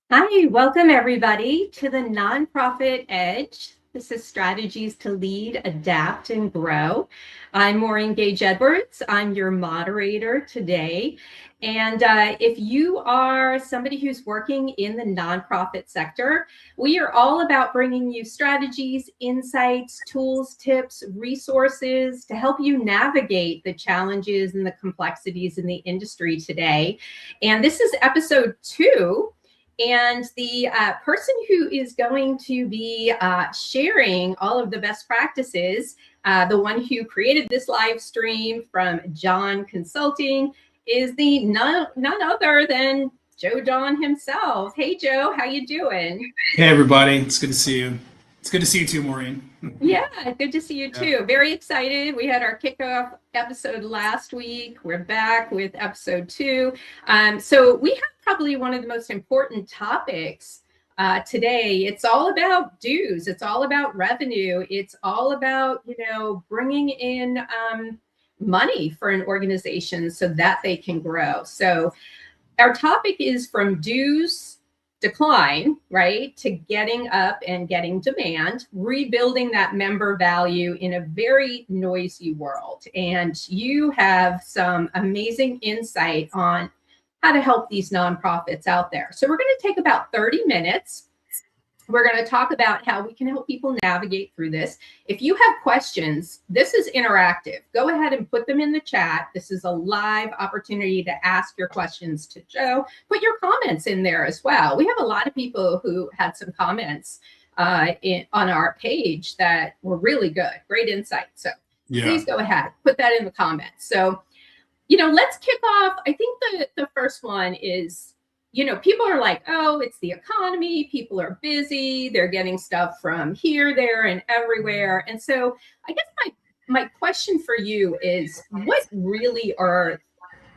Hi, welcome everybody to the Nonprofit Edge. This is Strategies to Lead, Adapt, and Grow. I'm Maureen Gage Edwards. I'm your moderator today. And if you are somebody who's working in the nonprofit sector, we are all about bringing you strategies, insights, tools, tips, resources to help you navigate the challenges and the complexities in the industry today. And this is episode 2. And the person who is going to be sharing all of the best practices, the one who created this live stream from John Consulting, is the none other than Joe Don himself. Hey, Joe, how you doing? Hey everybody, it's good to see you. It's good to see you too, Maureen. Yeah, good to see you too. Very excited. We had our kickoff episode last week. We're back with episode 2. So we have probably one of the most important topics today. It's all about dues. It's all about revenue. It's all about, bringing in money for an organization so that they can grow. So our topic is from dues decline, right, to getting up and getting demand, rebuilding that member value in a very noisy world. And you have some amazing insight on how to help these nonprofits out there. So we're going to take about 30 minutes. We're going to talk about how we can help people navigate through this. If you have questions, this is interactive. Go ahead and put them in the chat. This is a live opportunity to ask your questions to Joe. Put your comments in there as well. We have a lot of people who had some comments on our page that were really good. Great insight. So please go ahead. Put that in the comments. So, let's kick off. I think the first one is, people are like, oh, it's the economy. People are busy. They're getting stuff from here, there, and everywhere. And so I guess my question for you is, what really are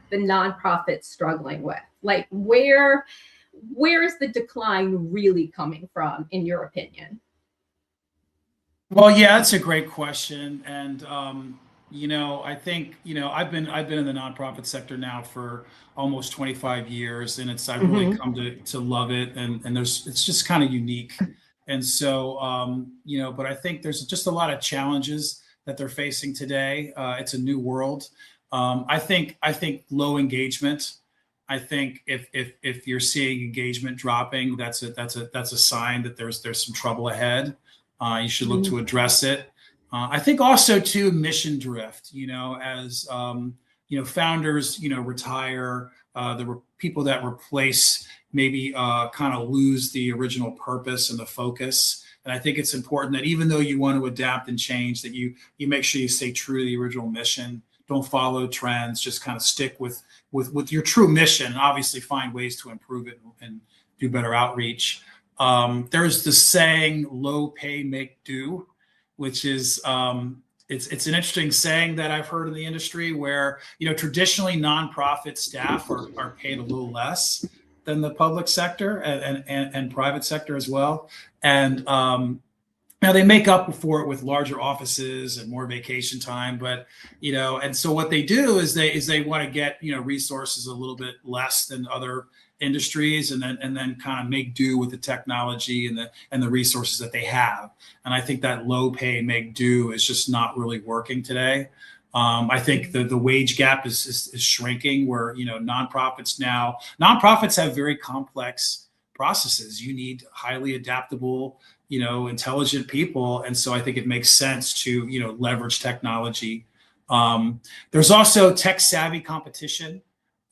the nonprofits struggling with? Like, where is the decline really coming from, in your opinion? Well, yeah, that's a great question, and I think I've been in the nonprofit sector now for almost 25 years, and I've really come to love it, and it's just kind of unique, and so but I think there's just a lot of challenges that they're facing today. It's a new world. I think low engagement. I think if you're seeing engagement dropping, that's a sign that there's some trouble ahead. You should look to address it. I think also too mission drift. As founders, retire. The people that replace maybe kind of lose the original purpose and the focus. And I think it's important that even though you want to adapt and change, that you make sure you stay true to the original mission. Don't follow trends. Just kind of stick with your true mission, and obviously find ways to improve it and do better outreach. There's the saying, low pay, make do, which is it's an interesting saying that I've heard in the industry where, traditionally nonprofit staff are paid a little less than the public sector and private sector as well. And now they make up for it with larger offices and more vacation time, but and so what they do is they want to get resources a little bit less than other industries, and then kind of make do with the technology and the resources that they have. And I think that low pay make do is just not really working today. I think the wage gap is shrinking, where nonprofits have very complex processes. You need highly adaptable, intelligent people, and so I think it makes sense to leverage technology. There's also tech savvy competition.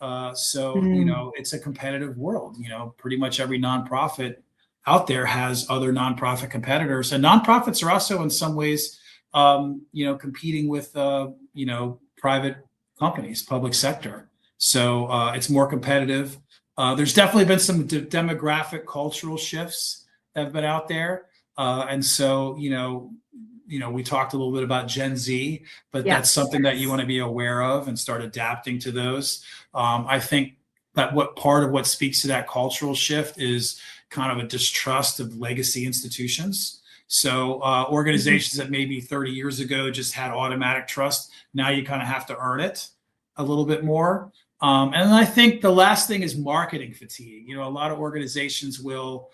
It's a competitive world. Pretty much every nonprofit out there has other nonprofit competitors, and nonprofits are also in some ways, competing with, private companies, public sector. So it's more competitive. There's definitely been some demographic cultural shifts that have been out there. And so, we talked a little bit about Gen Z, but that's something that you want to be aware of and start adapting to those. I think that part of what speaks to that cultural shift is kind of a distrust of legacy institutions. So organizations that maybe 30 years ago just had automatic trust, now you kind of have to earn it a little bit more. And I think the last thing is marketing fatigue. You know, a lot of organizations will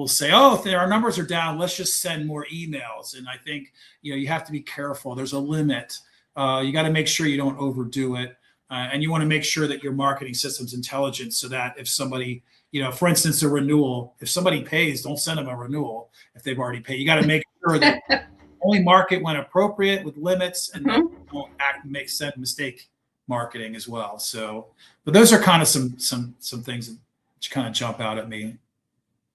say, "Oh, if our numbers are down, let's just send more emails." And I think, you know, you have to be careful. There's a limit. You got to make sure you don't overdo it, and you want to make sure that your marketing system's intelligent, so that if somebody, you know, for instance, a renewal, if somebody pays, don't send them a renewal if they've already paid. You got to make sure that only market when appropriate with limits, and don't send mistake marketing as well. So, but those are kind of some things that kind of jump out at me.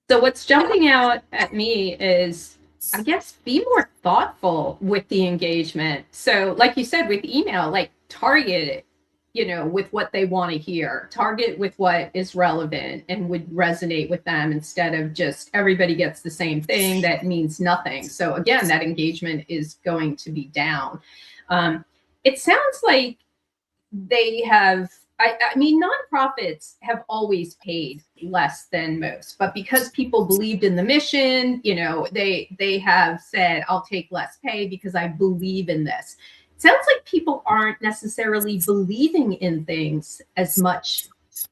So what's jumping out at me is, I guess, be more thoughtful with the engagement. So like you said, with email, like target it, you know, with what they want to hear, target with what is relevant and would resonate with them, instead of just everybody gets the same thing that means nothing. So again, that engagement is going to be down. It sounds like they have, I mean, nonprofits have always paid less than most, but because people believed in the mission, you know, they have said, I'll take less pay because I believe in this. It sounds like people aren't necessarily believing in things as much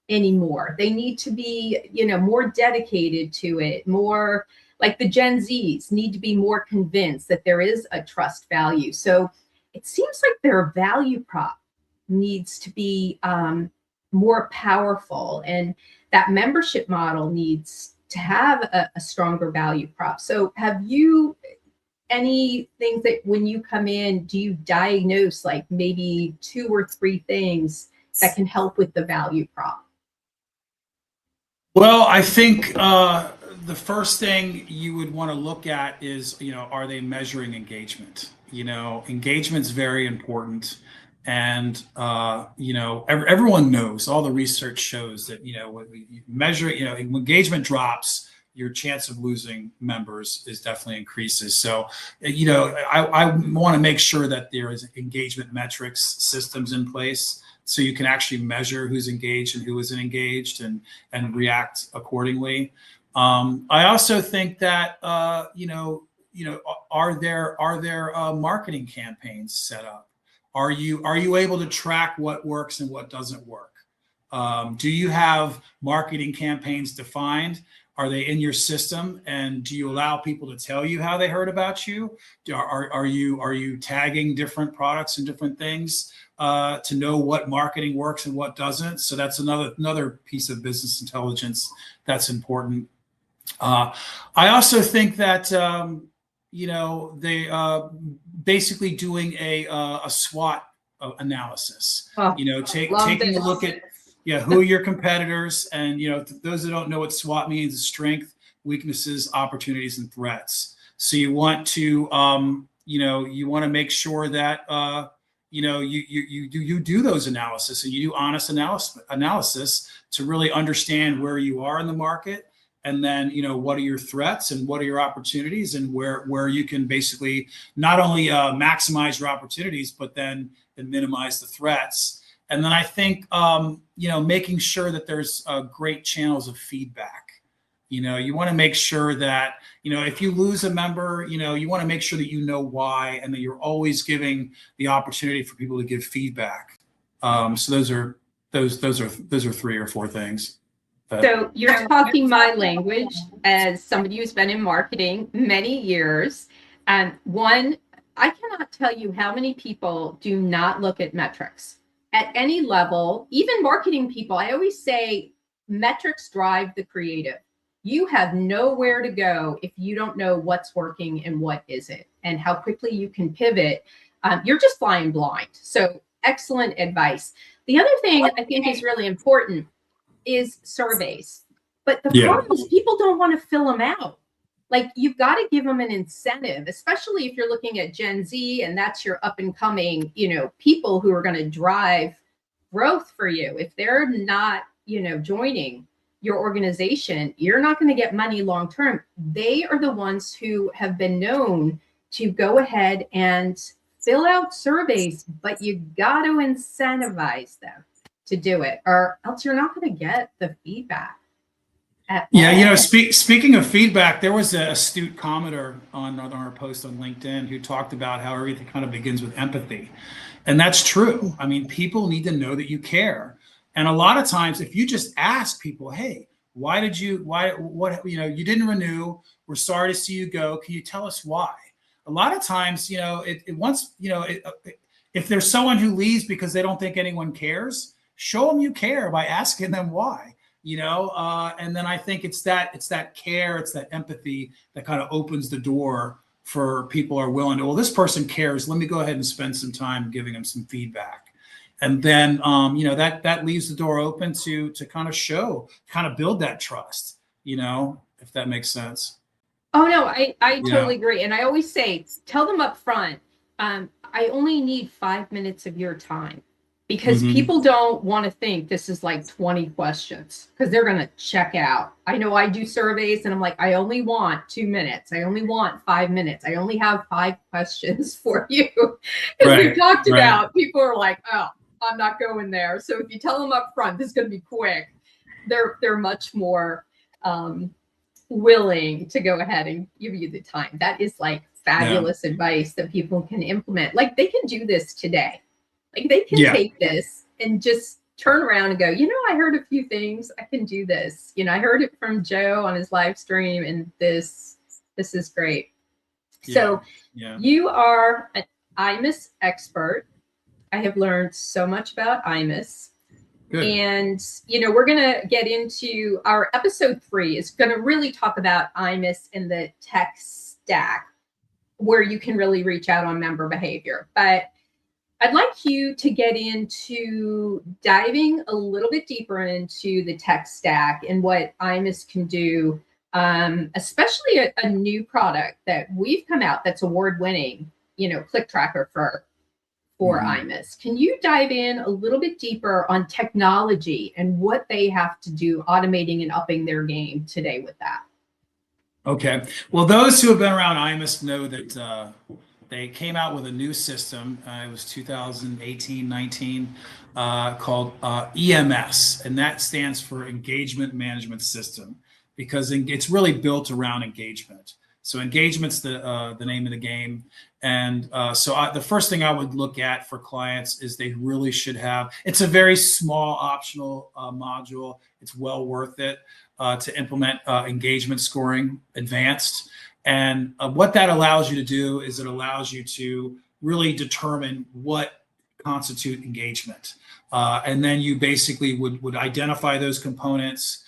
anymore. They need to be, you know, more dedicated to it, more like the Gen Zs need to be more convinced that there is a trust value. So it seems like their value prop needs to be more powerful, and that membership model needs to have a stronger value prop. So have you any things that when you come in, do you diagnose like maybe 2 or 3 things that can help with the value prop? Well, I think the first thing you would want to look at is, you know, are they measuring engagement? You know, engagement's very important. And, you know, everyone knows, all the research shows that, you know, when we measure, you know, engagement drops, your chance of losing members is definitely increases. So, you know, I want to make sure that there is engagement metrics systems in place, so you can actually measure who's engaged and who isn't engaged, and react accordingly. I also think that, you know, are there marketing campaigns set up? Are you able to track what works and what doesn't work? Do you have marketing campaigns defined? Are they in your system? And do you allow people to tell you how they heard about you? Are you tagging different products and different things to know what marketing works and what doesn't? So that's another piece of business intelligence that's important. I also think that you know, they basically doing a SWOT analysis. You know, taking a look at who are your competitors, and, you know, those that don't know what SWOT means, is strength, weaknesses, opportunities, and threats. So you want to you know, you want to make sure that you know, you do those analysis, and you do honest analysis to really understand where you are in the market. And then, you know, what are your threats and what are your opportunities, and where you can basically not only maximize your opportunities, but then minimize the threats. And then I think, you know, making sure that there's great channels of feedback. You know, you want to make sure that, you know, if you lose a member, you know, you want to make sure that you know why, and that you're always giving the opportunity for people to give feedback. So those are 3 or 4 things. So you're talking my language as somebody who's been in marketing many years. And one, I cannot tell you how many people do not look at metrics at any level, even marketing people. I always say metrics drive the creative. You have nowhere to go if you don't know what's working and what isn't, and how quickly you can pivot. You're just flying blind. So excellent advice. The other thing I think is really important is surveys. But the problem is people don't want to fill them out. Like, you've got to give them an incentive, especially if you're looking at Gen Z and that's your up and coming, you know, people who are going to drive growth for you. If they're not, you know, joining your organization, you're not going to get money long term. They are the ones who have been known to go ahead and fill out surveys, but you got to incentivize them to do it, or else you're not going to get the feedback. Yeah, you know, speaking of feedback, there was an astute commenter on our post on LinkedIn who talked about how everything kind of begins with empathy. And that's true. I mean, people need to know that you care. And a lot of times, if you just ask people, hey, what, you didn't renew, we're sorry to see you go, can you tell us why? A lot of times, if there's someone who leaves because they don't think anyone cares, show them you care by asking them why. And then I think it's that care, it's that empathy that kind of opens the door for people are willing to, well, this person cares, let me go ahead and spend some time giving them some feedback. And then, that leaves the door open to kind of build that trust, if that makes sense. Oh, no, I totally agree. And I always say, tell them up front, I only need 5 minutes of your time, because people don't want to think this is like 20 questions, because they're going to check out. I know I do surveys and I'm like, I only want 2 minutes. I only want 5 minutes. I only have 5 questions for you. Because we've talked about, people are like, oh, I'm not going there. So if you tell them up front, this is going to be quick, they're much more willing to go ahead and give you the time. That is like fabulous advice that people can implement. Like, they can do this today. Like, they can take this and just turn around and go, I heard a few things. I can do this. I heard it from Joe on his live stream, and this is great. So you are an iMIS expert. I have learned so much about iMIS. Good. And, we're going to get into our episode 3 is going to really talk about iMIS and the tech stack, where you can really reach out on member behavior. But I'd like you to get into diving a little bit deeper into the tech stack and what iMIS can do, especially a new product that we've come out that's award-winning, Click Tracker for iMIS. Can you dive in a little bit deeper on technology and what they have to do automating and upping their game today with that? Okay. Well, those who have been around iMIS know that they came out with a new system. It was 2018-19, called EMS, and that stands for Engagement Management System, because it's really built around engagement. So engagement's the name of the game. And the first thing I would look at for clients is they really should have, it's a very small optional module. It's well worth it to implement engagement scoring advanced. And what that allows you to do is it allows you to really determine what constitute engagement. And then you basically would identify those components.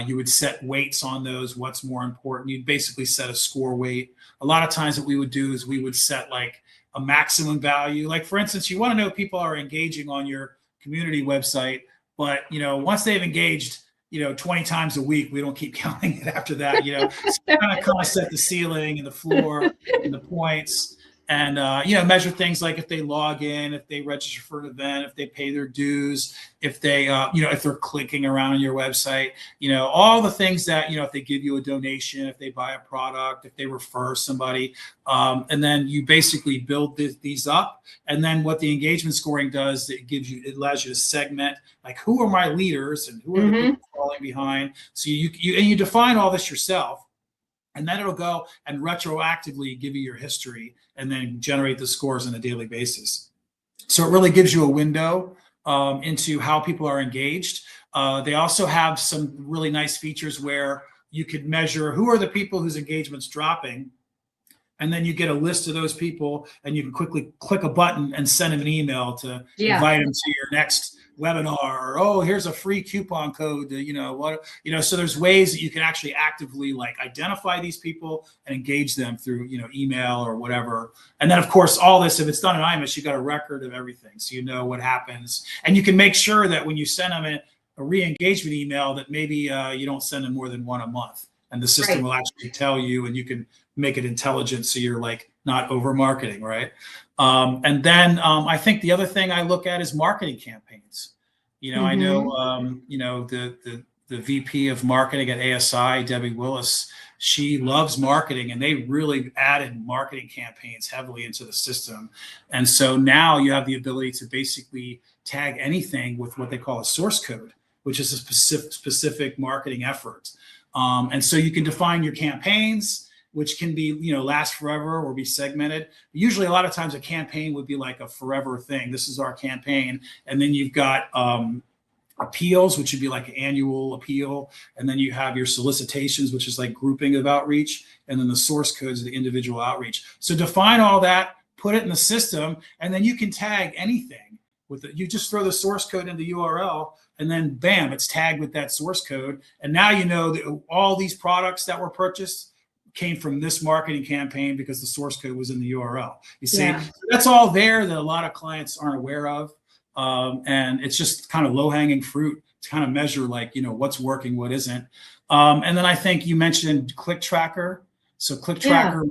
You would set weights on those, what's more important. You'd basically set a score weight. A lot of times what we would do is we would set like a maximum value. Like, for instance, you want to know if people are engaging on your community website, but once they've engaged 20 times a week, we don't keep counting it after that. So kind of set the ceiling and the floor and the points. And, measure things like if they log in, if they register for an event, if they pay their dues, if they, if they're clicking around on your website, all the things that, if they give you a donation, if they buy a product, if they refer somebody. And then you basically build these up. And then what the engagement scoring does, it allows you to segment, like, who are my leaders and who are the people falling behind. So you define all this yourself. And then it'll go and retroactively give you your history and then generate the scores on a daily basis. So it really gives you a window into how people are engaged. They also have some really nice features where you could measure who are the people whose engagement's dropping. And then you get a list of those people and you can quickly click a button and send them an email to invite them to your next webinar, or, oh, here's a free coupon code to, so there's ways that you can actually actively identify these people and engage them through, email or whatever. And then of course, all this, if it's done in iMIS, you got a record of everything. So what happens, and you can make sure that when you send them a re-engagement email that maybe you don't send them more than one a month, and the system will actually tell you, and you can make it intelligent. So you're not over marketing. Right. And then I think the other thing I look at is marketing campaigns. I know, the VP of marketing at ASI, Debbie Willis, she loves marketing, and they really added marketing campaigns heavily into the system. And so now you have the ability to basically tag anything with what they call a source code, which is a specific marketing effort. And so you can define your campaigns, which can be, last forever or be segmented. Usually a lot of times a campaign would be like a forever thing. This is our campaign. And then you've got appeals, which would be like an annual appeal. And then you have your solicitations, which is like grouping of outreach. And then the source codes of the individual outreach. So define all that, put it in the system, and then you can tag anything with it. You just throw the source code in the URL, and then bam, it's tagged with that source code. And now you know that all these products that were purchased came from this marketing campaign because the source code was in the URL. You see, that's all there that a lot of clients aren't aware of. And it's just kind of low-hanging fruit to kind of measure, like, you know, what's working, what isn't. And then I think you mentioned Click Tracker. So Click Tracker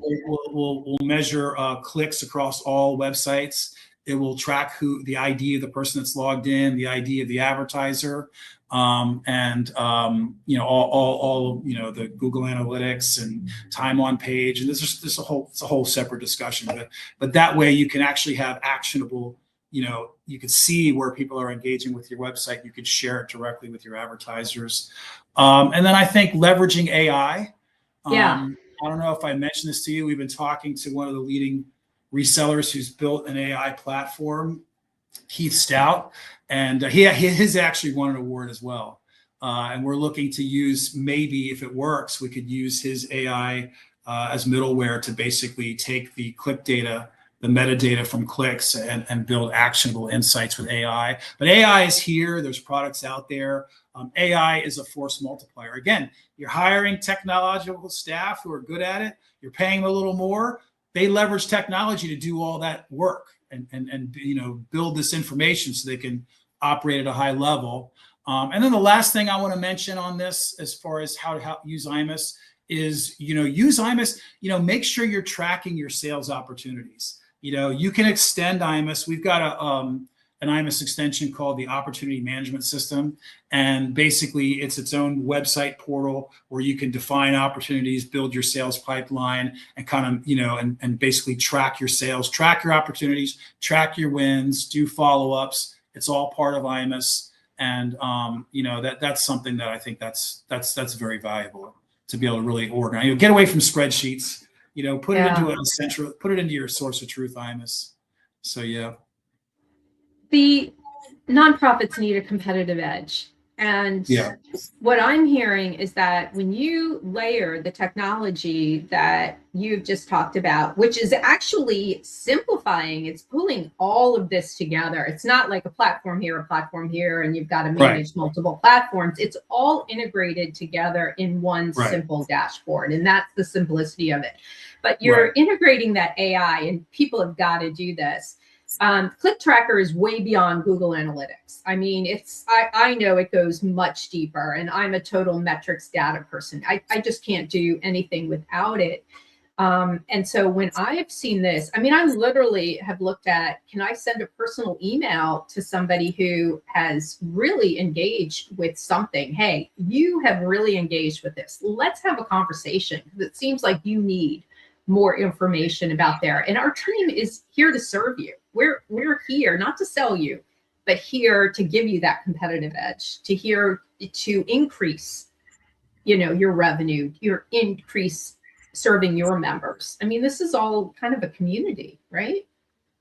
will measure clicks across all websites. It will track who the ID of the person that's logged in, the ID of the advertiser, and you know, all you know, the Google Analytics and time on page. And there's a whole separate discussion. But that way you can actually have actionable. You know, you can see where people are engaging with your website. You can share it directly with your advertisers. And then I think leveraging AI. I don't know if I mentioned this to you. We've been talking to one of the leading resellers who's built an AI platform, Keith Stout, and his actually won an award as well. And we're looking to use, maybe if it works, we could use his AI as middleware to basically take the click data, the metadata from clicks, and build actionable insights with AI. But AI is here. There's products out there. AI is a force multiplier. Again, you're hiring technological staff who are good at it. You're paying them a little more. They leverage technology to do all that work and you know, build this information so they can operate at a high level. And then the last thing I want to mention on this, as far as how to use iMIS, is, you know, use iMIS. You know, make sure you're tracking your sales opportunities. You know, you can extend iMIS. We've got an iMIS extension called the Opportunity Management System. And basically it's its own website portal where you can define opportunities, build your sales pipeline, and kind of, you know, and basically track your sales, track your opportunities, track your wins, do follow-ups. It's all part of iMIS. And, you know, that's something that I think that's very valuable to be able to really organize. You know, get away from spreadsheets, you know, put it into a central, put it into your source of truth iMIS. So, yeah. The nonprofits need a competitive edge. And what I'm hearing is that when you layer the technology that you've just talked about, which is actually simplifying, it's pulling all of this together. It's not like a platform here, and you've got to manage multiple platforms. It's all integrated together in one simple dashboard. And that's the simplicity of it. But you're integrating that AI, and people have got to do this. Click Tracker is way beyond Google Analytics. I mean, I know it goes much deeper, and I'm a total metrics data person. I just can't do anything without it. And so when I've seen this, I mean, I literally have looked at, can I send a personal email to somebody who has really engaged with something? Hey, you have really engaged with this. Let's have a conversation, because it seems like you need more information about there. And our team is here to serve you. We're here not to sell you, but here to give you that competitive edge, to increase, you know, your revenue, your increase serving your members. I mean, this is all kind of a community, right?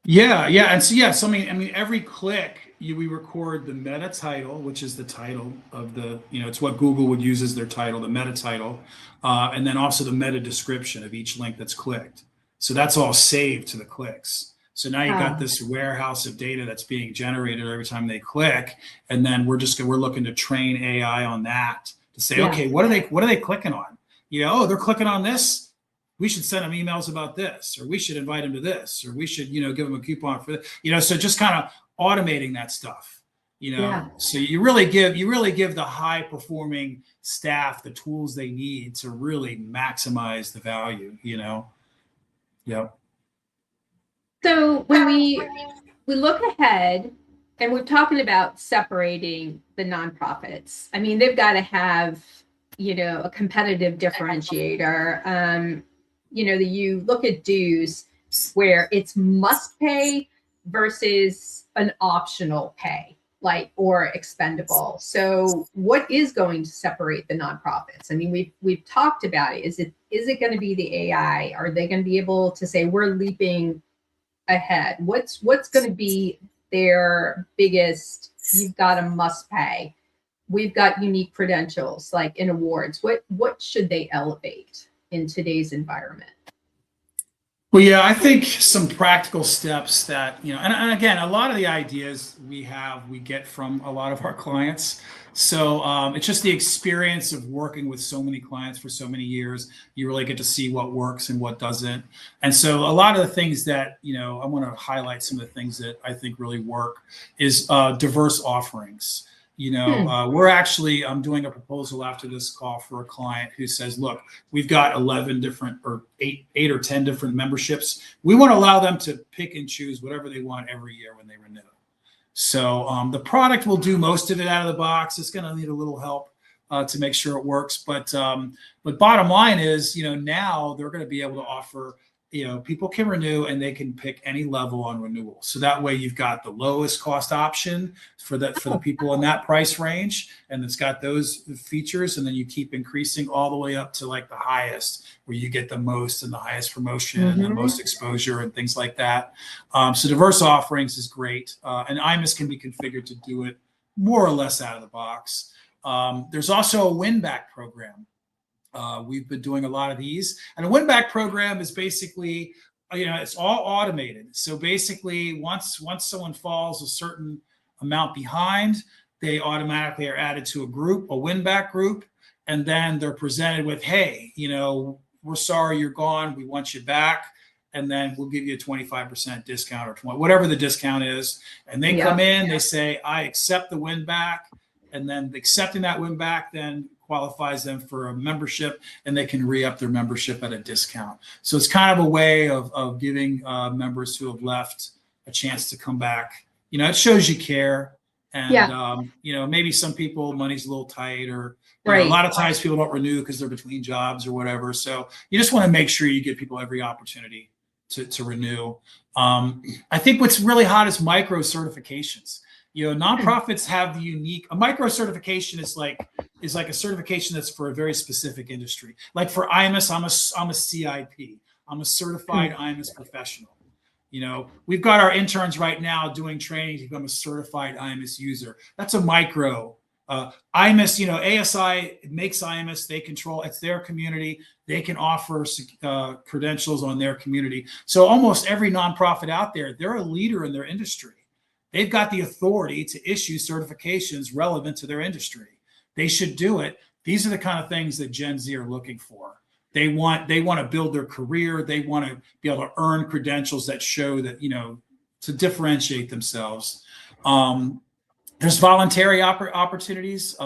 Yeah. And so I mean, every click we record the meta title, which is the title of the, you know, it's what Google would use as their title, the meta title, and then also the meta description of each link that's clicked. So that's all saved to the clicks. So now you've got this warehouse of data that's being generated every time they click, and then we're looking to train AI on that to say, okay, what are they clicking on? You know, oh, they're clicking on this. We should send them emails about this, or we should invite them to this, or we should, you know, give them a coupon for this. You know, so just kind of automating that stuff. You know, so you really give the high performing staff the tools they need to really maximize the value. You know, So when we look ahead, and we're talking about separating the nonprofits, I mean, they've got to have, you know, a competitive differentiator. You know, you look at dues where it's must pay versus an optional pay, like, or expendable. So what is going to separate the nonprofits? I mean, we've talked about it. Is it going to be the AI? Are they going to be able to say we're leaping ahead? What's going to be their biggest you've got a must pay. We've got unique credentials like in awards. What should they elevate in today's environment? Well, yeah, I think some practical steps that, and again, a lot of the ideas we get from a lot of our clients. So it's just the experience of working with so many clients for so many years. You really get to see what works and what doesn't. And so a lot of the things that, I want to highlight some of the things that I think really work is diverse offerings. I'm doing a proposal after this call for a client who says, look, we've got 11 different or eight or 10 different memberships. We want to allow them to pick and choose whatever they want every year when they renew. So the product will do most of it out of the box. It's going to need a little help to make sure it works. But bottom line is, now they're going to be able to offer, people can renew and they can pick any level on renewal. So that way you've got the lowest cost option for the people in that price range, and it's got those features, and then you keep increasing all the way up to like the highest, where you get the most and the highest promotion and the most exposure and things like that. So diverse offerings is great, and iMIS can be configured to do it more or less out of the box. There's also a win-back program. We've been doing a lot of these, and a win-back program is basically, it's all automated. So basically, once someone falls a certain amount behind, they automatically are added to a win-back group, and then they're presented with, hey, we're sorry you're gone, we want you back, and then we'll give you a 25% discount or 20, whatever the discount is. And they come in, they say, I accept the win-back, and then accepting that win-back then qualifies them for a membership, and they can re-up their membership at a discount. So it's kind of a way of giving members who have left a chance to come back. It shows you care. And, maybe some people, money's a little tight, or a lot of times people don't renew because they're between jobs or whatever. So you just want to make sure you give people every opportunity to renew. I think what's really hot is micro certifications. Nonprofits have the unique, a micro certification is like a certification that's for a very specific industry. Like for iMIS, I'm a CIP. I'm a certified iMIS professional. We've got our interns right now doing training to become a certified iMIS user. That's a micro. iMIS, ASI makes iMIS. They control, it's their community. They can offer credentials on their community. So almost every nonprofit out there, they're a leader in their industry. They've got the authority to issue certifications relevant to their industry. They should do it. These are the kind of things that Gen Z are looking for. They want to build their career. They want to be able to earn credentials that show that, to differentiate themselves. There's volunteer opportunities.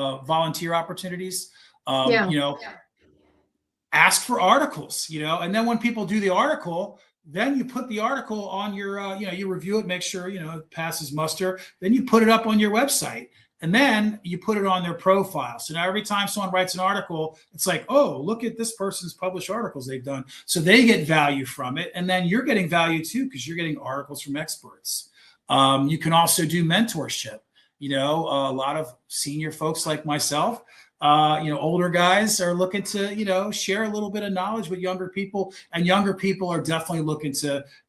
Ask for articles, and then when people do the article, then you put the article on your, you review it, make sure, it passes muster. Then you put it up on your website, and then you put it on their profile. So now every time someone writes an article, it's like, oh, look at this person's published articles they've done. So they get value from it. And then you're getting value too, because you're getting articles from experts. You can also do mentorship. A lot of senior folks like myself, older guys are looking to, share a little bit of knowledge with younger people, and younger people are definitely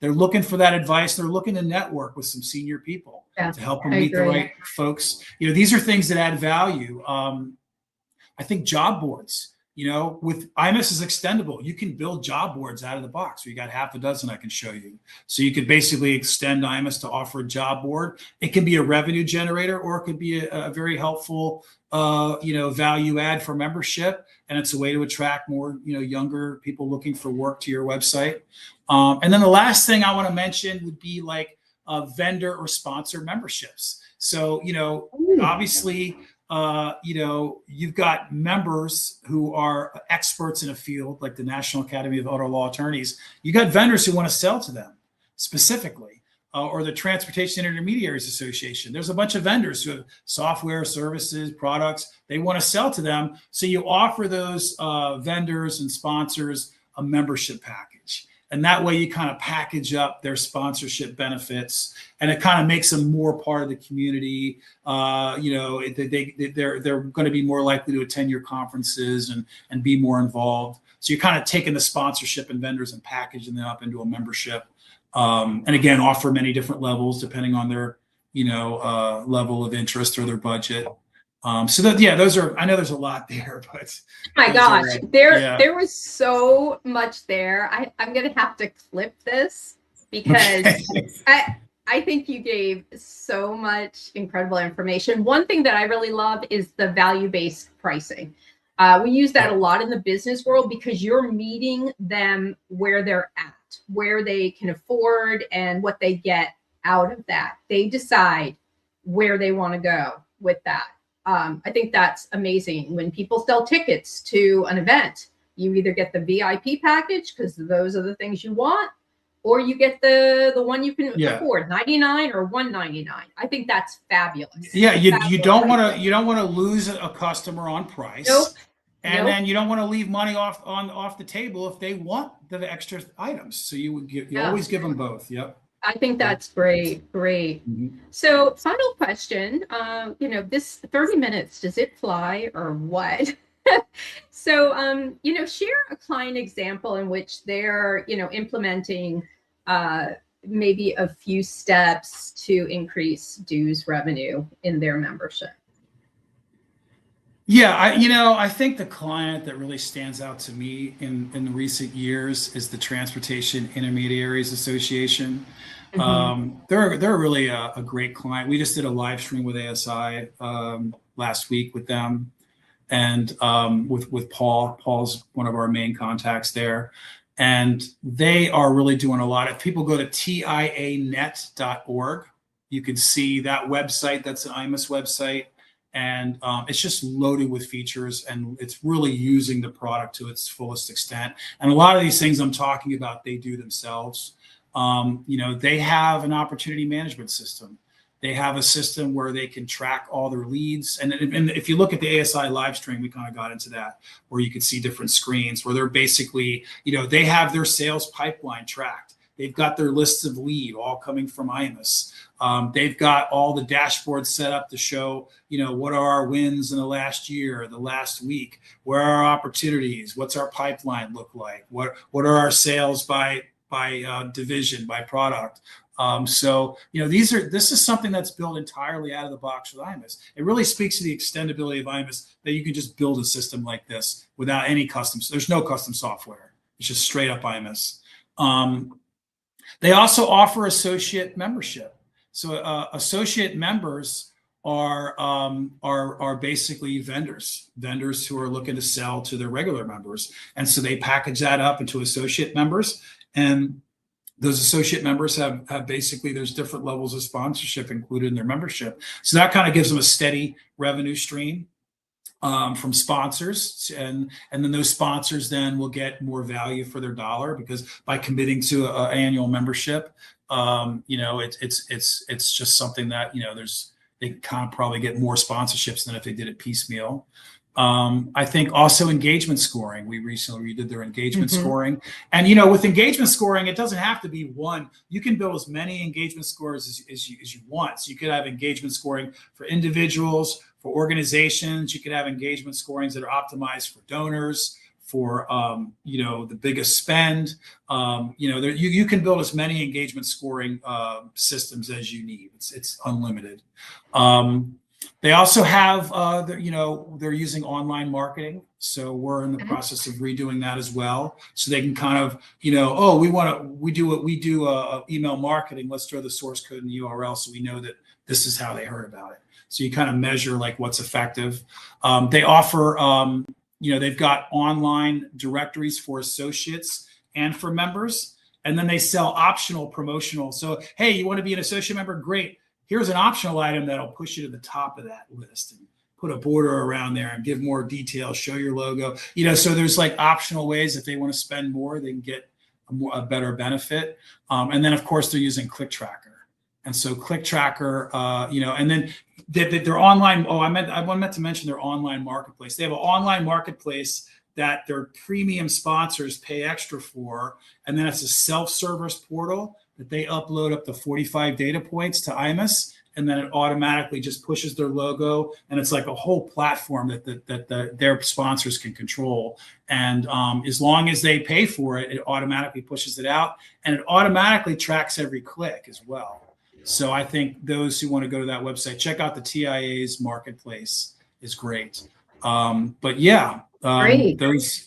they're looking for that advice. They're looking to network with some senior people to help them meet the right folks. These are things that add value. I think job boards, with iMIS is extendable. You can build job boards out of the box. We got half a dozen I can show you. So you could basically extend iMIS to offer a job board. It can be a revenue generator, or it could be a very helpful value add for membership, and it's a way to attract more, younger people looking for work to your website. And then the last thing I want to mention would be like vendor or sponsor memberships. So, obviously, you've got members who are experts in a field, like the National Academy of Elder Law Attorneys. You got vendors who want to sell to them specifically. Or the Transportation Intermediaries Association. There's a bunch of vendors who have software, services, products. They want to sell to them. So you offer those vendors and sponsors a membership package. And that way you kind of package up their sponsorship benefits, and it kind of makes them more part of the community. They're going to be more likely to attend your conferences and be more involved. So you're kind of taking the sponsorship and vendors and packaging them up into a membership. And again, offer many different levels depending on their level of interest or their budget. So that, yeah, those are, I know there's a lot there, but my gosh, there was so much there. I'm gonna have to clip this because I think you gave so much incredible information. One thing that I really love is the value-based pricing. We use that a lot in the business world because you're meeting them where they're at, where they can afford and what they get out of that. They decide where they want to go with that. I think that's amazing. When people sell tickets to an event, you either get the VIP package because those are the things you want, or you get the one you can afford, $99 or $199. I think that's fabulous. Yeah, you don't want to lose a customer on price. Nope. And then you don't want to leave money off the table if they want the extra items. So you always give them both. Yep. I think that's great. Mm-hmm. So final question, this 30 minutes, does it fly or what? So, share a client example in which they're, implementing maybe a few steps to increase dues revenue in their membership. Yeah, I think the client that really stands out to me in recent years is the Transportation Intermediaries Association. Mm-hmm. They're really a great client. We just did a live stream with ASI last week with them, and with Paul. Paul's one of our main contacts there, and they are really doing a lot. If people go to tianet.org, you can see that website. That's an iMIS website. And it's just loaded with features, and it's really using the product to its fullest extent. And a lot of these things I'm talking about, they do themselves. They have an opportunity management system. They have a system where they can track all their leads. And if you look at the ASI live stream, we kind of got into that, where you could see different screens where they're basically, they have their sales pipeline tracked. They've got their lists of lead all coming from iMIS. They've got all the dashboards set up to show, what are our wins in the last year, the last week, where are our opportunities, what's our pipeline look like, what are our sales by division, by product. This is something that's built entirely out of the box with iMIS. It really speaks to the extendability of iMIS, that you can just build a system like this without any custom. There's no custom software. It's just straight up iMIS. They also offer associate membership. So associate members are basically vendors who are looking to sell to their regular members, and so they package that up into associate members. And those associate members have basically, there's different levels of sponsorship included in their membership. So that kind of gives them a steady revenue stream from sponsors, and then those sponsors then will get more value for their dollar, because by committing to an annual membership, it's just something that they kind of probably get more sponsorships than if they did it piecemeal. I think also engagement scoring. We recently redid their engagement scoring, and with engagement scoring, it doesn't have to be one. You can build as many engagement scores as you want. So you could have engagement scoring for individuals, for organizations. You could have engagement scorings that are optimized for donors, for the biggest spend. You can build as many engagement scoring systems as you need. It's unlimited. They also have they're using online marketing, so we're in the process of redoing that as well, so they can kind of we do email marketing. Let's throw the source code and the URL so we know that this is how they heard about it. So you kind of measure like what's effective. They offer they've got online directories for associates and for members, and then they sell optional promotional. So hey, you want to be an associate member? Great. Here's an optional item that'll push you to the top of that list, and put a border around there and give more details, show your logo. So there's like optional ways if they want to spend more, they can get a better benefit. And then of course they're using Click Tracker. And so Click Tracker, and then their online, I meant to mention their online marketplace. They have an online marketplace that their premium sponsors pay extra for. And then it's a self-service portal that they upload up to 45 data points to iMIS, and then it automatically just pushes their logo, and it's like a whole platform that their sponsors can control. And as long as they pay for it, it automatically pushes it out, and it automatically tracks every click as well. So I think those who want to go to that website, check out the TIA's marketplace is great. But yeah, Great.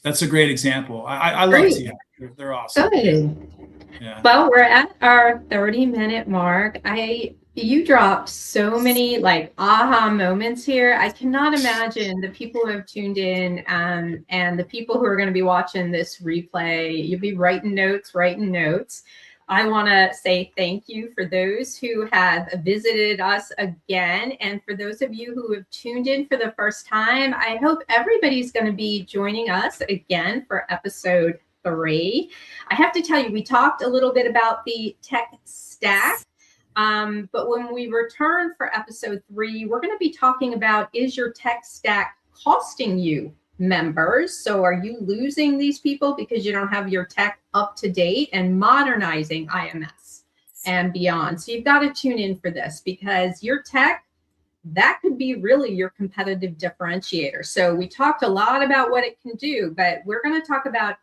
that's a great example. I love Great. TIA. They're awesome. Good. Yeah. Well, we're at our 30-minute mark. You dropped so many like aha moments here. I cannot imagine the people who have tuned in and the people who are going to be watching this replay. You'll be writing notes. I want to say thank you for those who have visited us again. And for those of you who have tuned in for the first time, I hope everybody's going to be joining us again for episode 3. I have to tell you, we talked a little bit about the tech stack. But when we return for episode 3, we're going to be talking about, is your tech stack costing you members? So are you losing these people because you don't have your tech up to date, and modernizing iMIS and beyond? So you've got to tune in for this, because your tech, that could be really your competitive differentiator. So we talked a lot about what it can do, but we're going to talk about,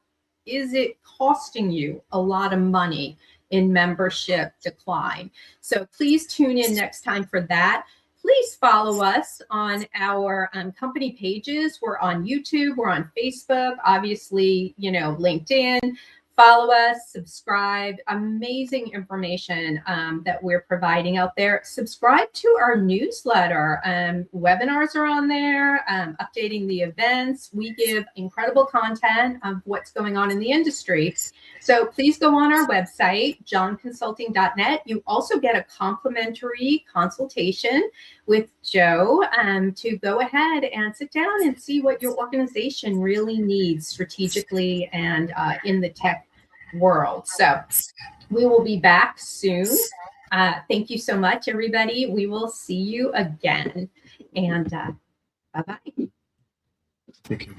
is it costing you a lot of money in membership decline? So please tune in next time for that. Please follow us on our company pages. We're on YouTube, we're on Facebook, obviously, LinkedIn. Follow us, subscribe. Amazing information that we're providing out there. Subscribe to our newsletter. Webinars are on there, updating the events. We give incredible content of what's going on in the industry. So please go on our website, johnconsulting.net. You also get a complimentary consultation with Joe to go ahead and sit down and see what your organization really needs strategically and in the tech world. So we will be back soon. Thank you so much, everybody. We will see you again. And bye-bye. Thank you.